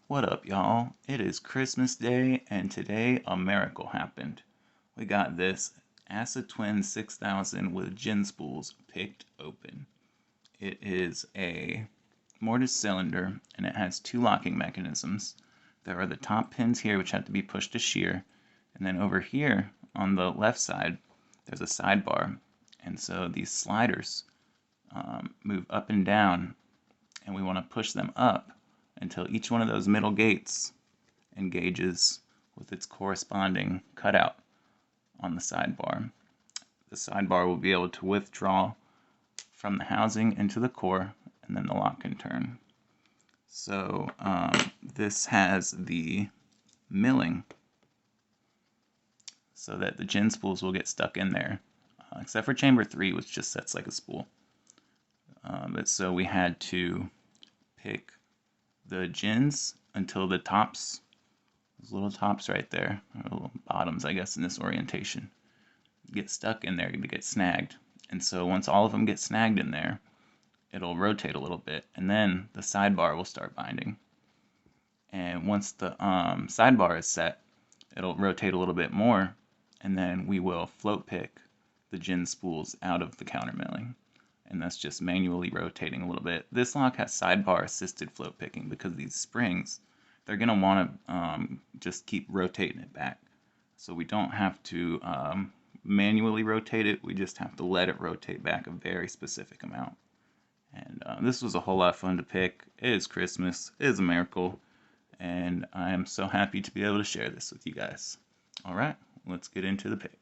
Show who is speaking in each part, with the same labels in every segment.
Speaker 1: What up, y'all? It is Christmas Day, and today a miracle happened. We got this Assa Twin 6000 with gin spools picked open. It is a mortise cylinder, and it has two locking mechanisms. There are the top pins here, which have to be pushed to shear, and then over here on the left side, there's a sidebar, and so these sliders move up and down, and we want to push them up until each one of those middle gates engages with its corresponding cutout on the sidebar. The sidebar will be able to withdraw from the housing into the core, and then the lock can turn. So this has the milling so that the gin spools will get stuck in there, except for chamber 3, which just sets like a spool. But so we had to pick the gins until the tops, those little tops right there, or little bottoms, I guess, in this orientation, get stuck in there to get snagged. And so once all of them get snagged in there, it'll rotate a little bit, and then the sidebar will start binding. And once the sidebar is set, it'll rotate a little bit more, and then we will float pick the gin spools out of the counter milling. And that's just manually rotating a little bit. This lock has sidebar assisted float picking because these springs, they're going to want to just keep rotating it back. So we don't have to manually rotate it, we just have to let it rotate back a very specific amount. And this was a whole lot of fun to pick. It is Christmas, it is a miracle, and I am so happy to be able to share this with you guys. Alright, let's get into the pick.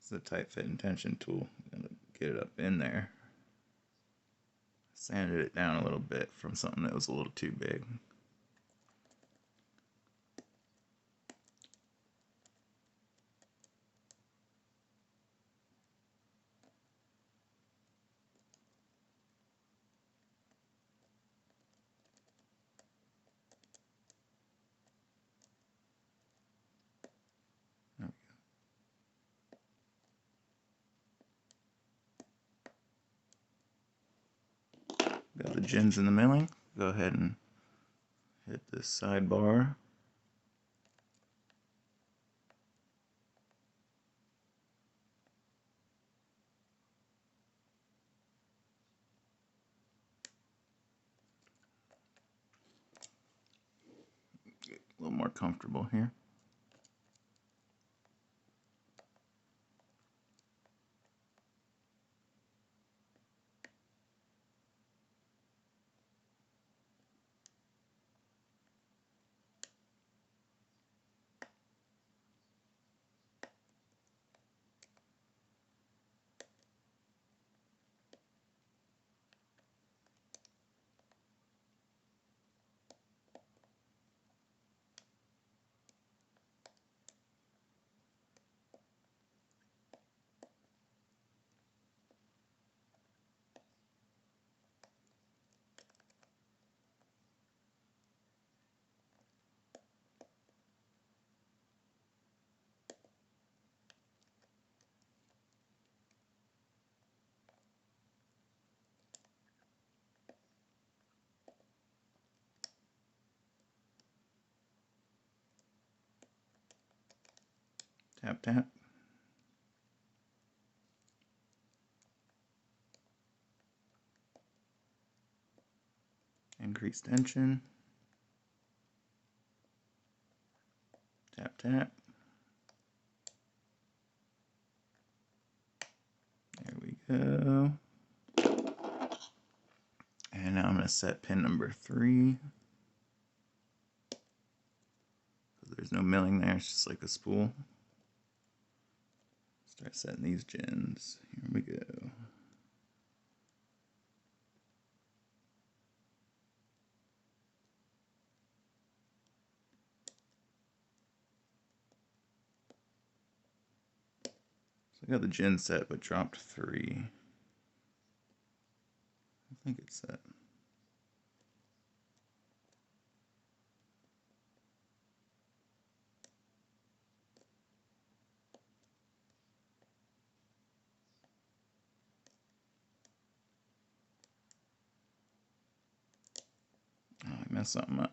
Speaker 1: It's a tight fit and tension tool. I'm gonna get it up in there. Sanded it down a little bit from something that was a little too big. Got the gins in the milling. Go ahead and hit this sidebar. Get a little more comfortable here. Tap, tap. Increase tension. Tap, tap. There we go. And now I'm going to set pin number 3. There's no milling there, it's just like a spool. Start setting these gins. Here we go. So I got the gin set, but dropped 3. think it's set. Oh, I messed something up.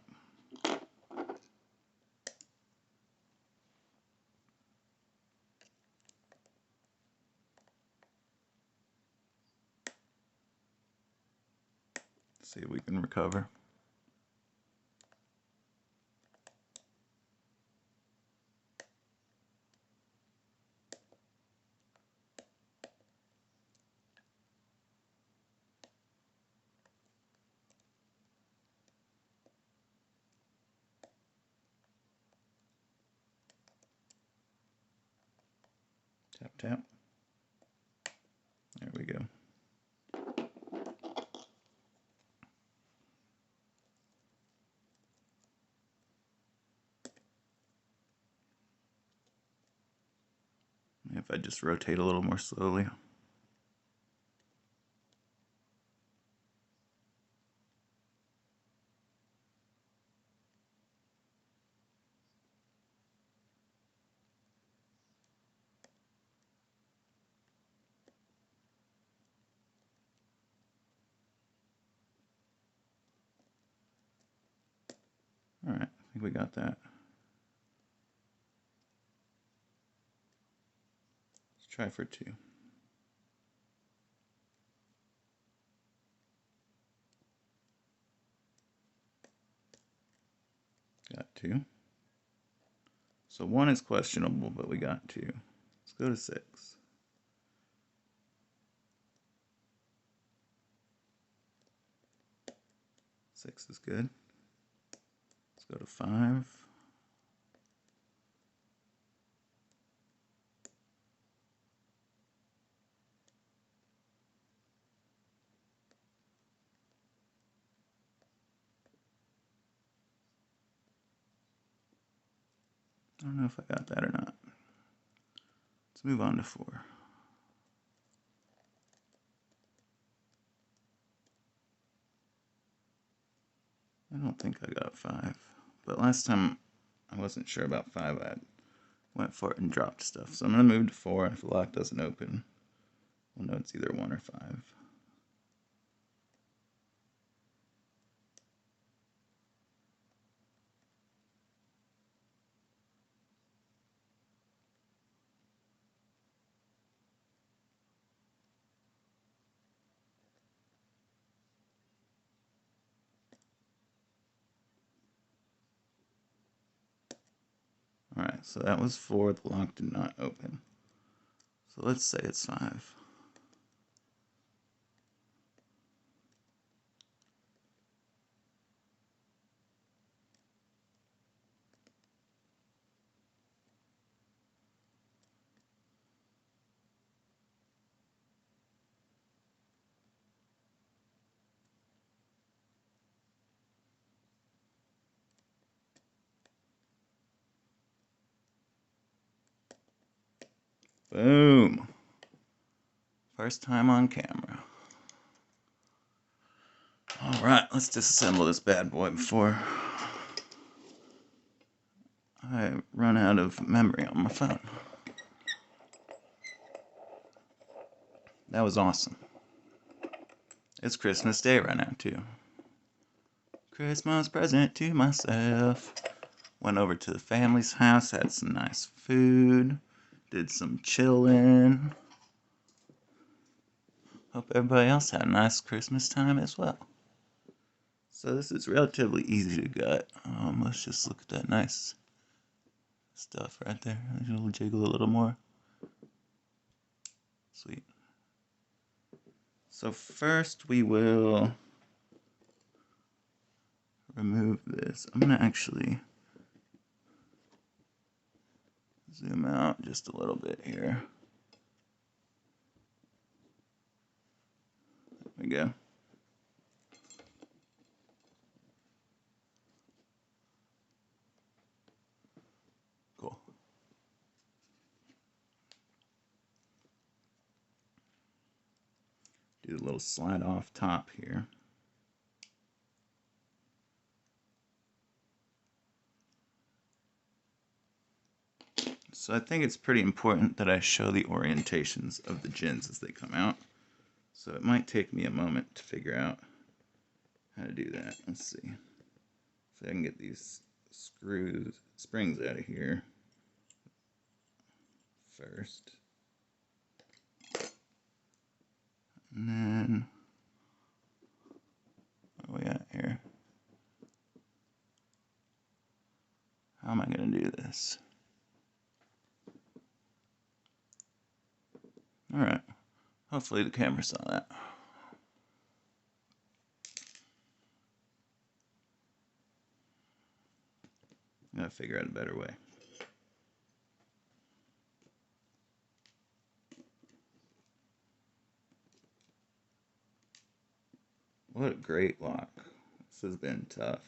Speaker 1: See if we can recover. Tap, tap. There we go. If I just rotate a little more slowly. All right, I think we got that. Let's try for 2. Got 2. So 1 is questionable, but we got 2. Let's go to 6. 6 is good. Let's go to 5. I don't know if I got that or not. Let's move on to 4. I don't think I got 5. But last time I wasn't sure about 5. I went for it and dropped stuff. So I'm going to move to 4. If the lock doesn't open, we'll know it's either 1 or 5. Alright, so that was 4. The lock did not open. So let's say it's 5. Boom! First time on camera. Alright, let's disassemble this bad boy before I run out of memory on my phone. That was awesome. It's Christmas Day right now, too. Christmas present to myself. Went over to the family's house, had some nice food, did some chilling. Hope everybody else had a nice Christmas time as well. So this is relatively easy to gut. Let's just look at that nice stuff right there. It'll jiggle a little more. Sweet. So first we will remove this. I'm going to actually zoom out just a little bit here. There we go. Cool. Do a little slide off top here. So I think it's pretty important that I show the orientations of the gins as they come out. So it might take me a moment to figure out how to do that. Let's see if I can get these springs out of here first. And then, where are we at here? How am I going to do this? Alright, hopefully the camera saw that. I gotta figure out a better way. What a great lock. This has been tough.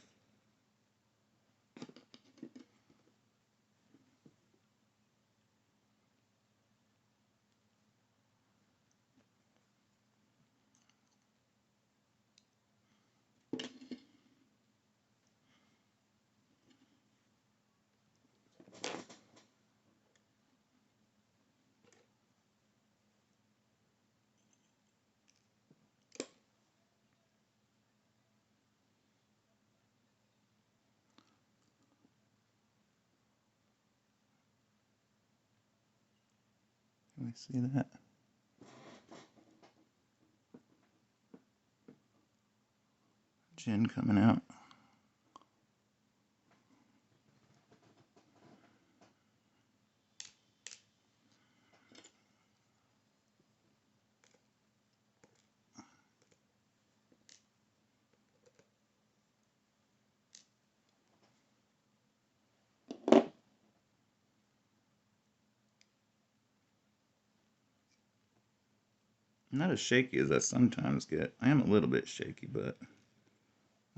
Speaker 1: Can we see that? Gin coming out. Not as shaky as I sometimes get. I am a little bit shaky, but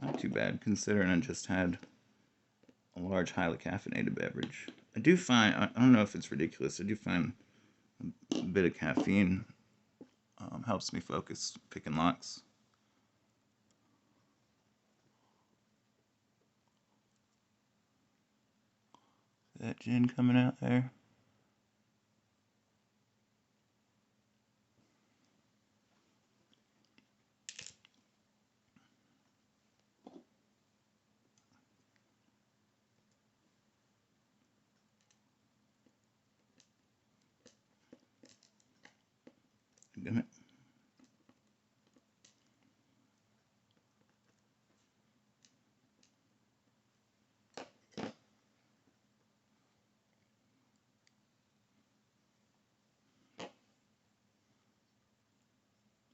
Speaker 1: not too bad considering I just had a large highly caffeinated beverage. I do find, I don't know if it's ridiculous, I do find a bit of caffeine helps me focus picking locks. That gin coming out there. Damn it.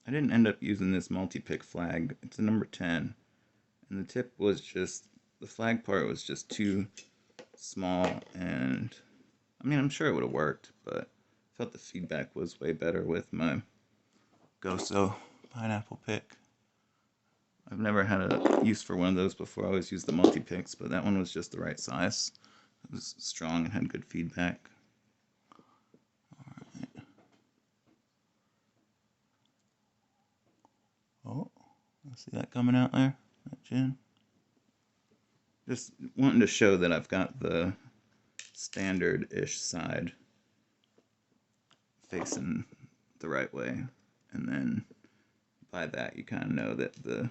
Speaker 1: I didn't end up using this multi-pick flag. It's a number 10. And the tip was just, the flag part was just too small, and I mean, I'm sure it would have worked, but I felt the feedback was way better with my Goso pineapple pick. I've never had a use for one of those before. I always used the multi-picks, but that one was just the right size. It was strong and had good feedback. Alright. Oh, I see that coming out there, that gin. Just wanting to show that I've got the standard-ish side facing the right way, and then by that you kind of know that the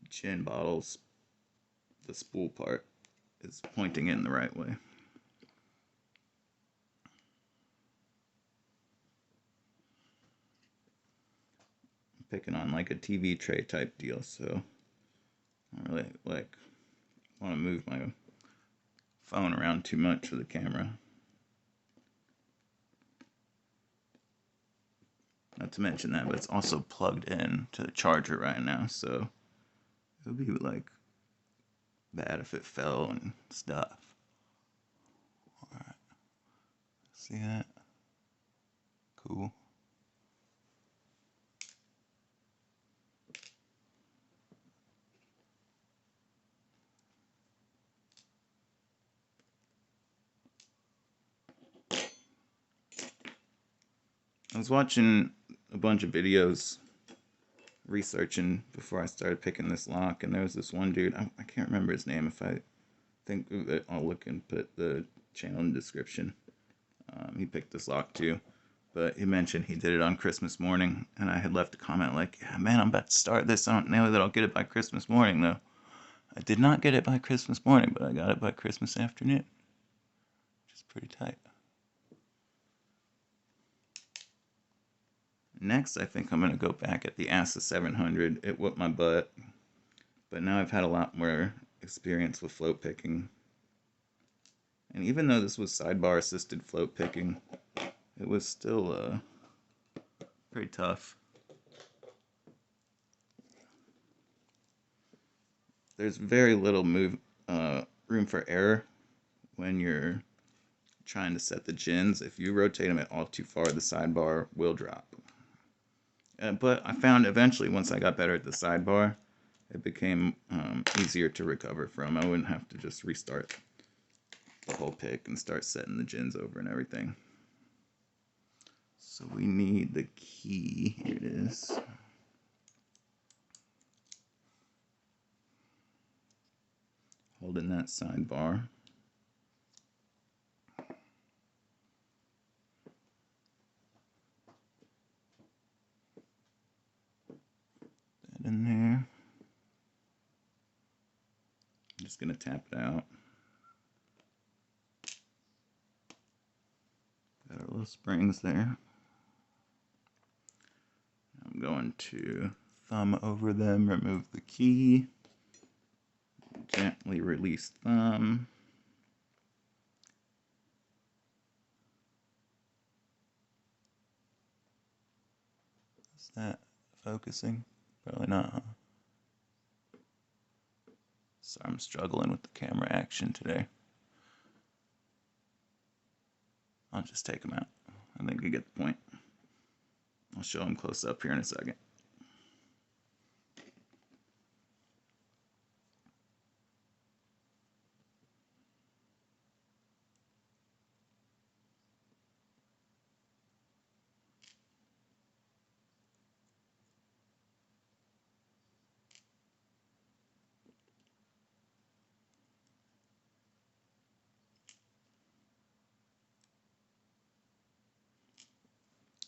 Speaker 1: gin bottles, the spool part, is pointing in the right way. I'm picking on like a TV tray type deal, so I don't really like want to move my phone around too much with the camera. Not to mention that, but it's also plugged in to the charger right now, so it would be like bad if it fell and stuff. Alright. See that? Cool. I was watching a bunch of videos researching before I started picking this lock, and there was this one dude, I can't remember his name. If I think of it, I'll look and put the channel in the description. He picked this lock too, but he mentioned he did it on Christmas morning, and I had left a comment like, yeah, man, I'm about to start this. I don't know that I'll get it by Christmas morning, though. I did not get it by Christmas morning, but I got it by Christmas afternoon, which is pretty tight. Next, I think I'm going to go back at the Assa 700. It whooped my butt, but now I've had a lot more experience with float picking. And even though this was sidebar assisted float picking, it was still pretty tough. There's very little room for error when you're trying to set the gins. If you rotate them at all too far, the sidebar will drop. But I found eventually, once I got better at the sidebar, it became easier to recover from. I wouldn't have to just restart the whole pick and start setting the gins over and everything. So we need the key. Here it is. Holding that sidebar. That in there. I'm just going to tap it out. Got our little springs there. I'm going to thumb over them, remove the key, gently release thumb. Is that focusing? Probably not, huh? Sorry, I'm struggling with the camera action today. I'll just take them out. I think you get the point. I'll show them close up here in a second.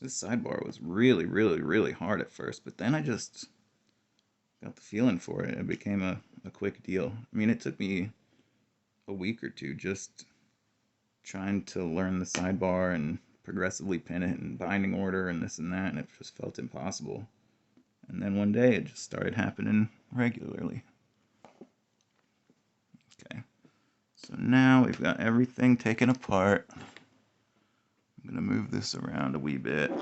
Speaker 1: This sidebar was really, really, really hard at first, but then I just got the feeling for it. It became a quick deal. I mean, it took me a week or two just trying to learn the sidebar and progressively pin it in binding order and this and that, and it just felt impossible. And then one day it just started happening regularly. Okay, so now we've got everything taken apart. I'm going to move this around a wee bit.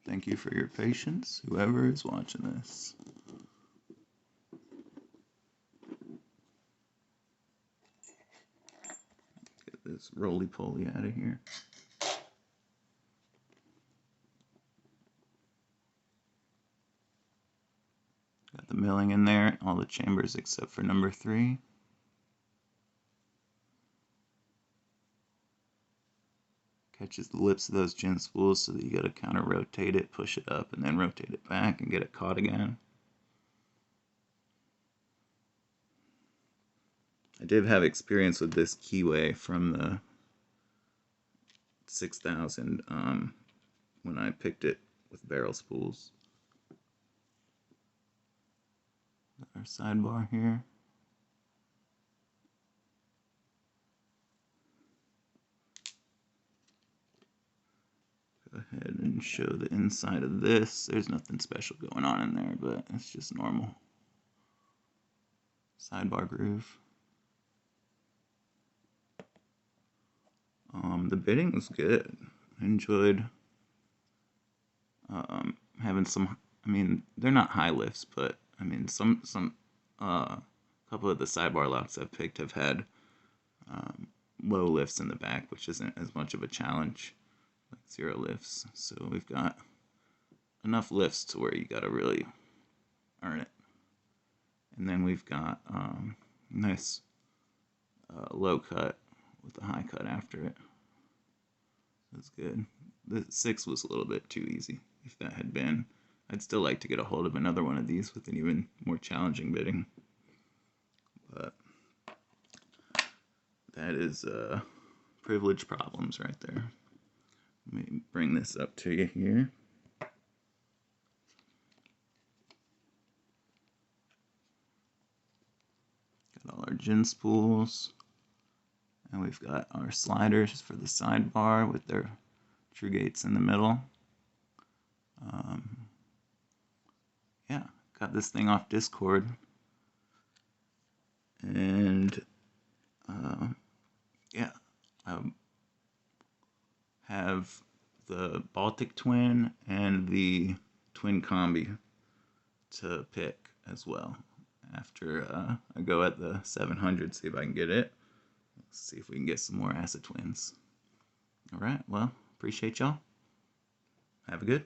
Speaker 1: Thank you for your patience, whoever is watching this. Get this roly-poly out of here. Got the milling in there, all the chambers except for number 3. Catches the lips of those gin spools so that you gotta counter rotate it, push it up, and then rotate it back and get it caught again. I did have experience with this keyway from the 6000 when I picked it with barrel spools. Got our sidebar here. Go ahead and show the inside of this. There's nothing special going on in there, but it's just normal. Sidebar groove. The bidding was good. I enjoyed having some, I mean, they're not high lifts, but I mean, some couple of the sidebar locks I've picked have had low lifts in the back, which isn't as much of a challenge, like 0 lifts. So we've got enough lifts to where you gotta really earn it. And then we've got nice low cut with a high cut after it. That's good. The 6 was a little bit too easy. If that had been, I'd still like to get a hold of another one of these with an even more challenging bitting. But that is privilege problems right there. Let me bring this up to you here. Got all our gin spools. And we've got our sliders for the sidebar with their true gates in the middle. Yeah, got this thing off Discord. And yeah, I have the Baltic Twin and the Twin Combi to pick as well. After I go at the 700, see if I can get it. Let's see if we can get some more Assa Twins. All right, well, appreciate y'all. Have a good.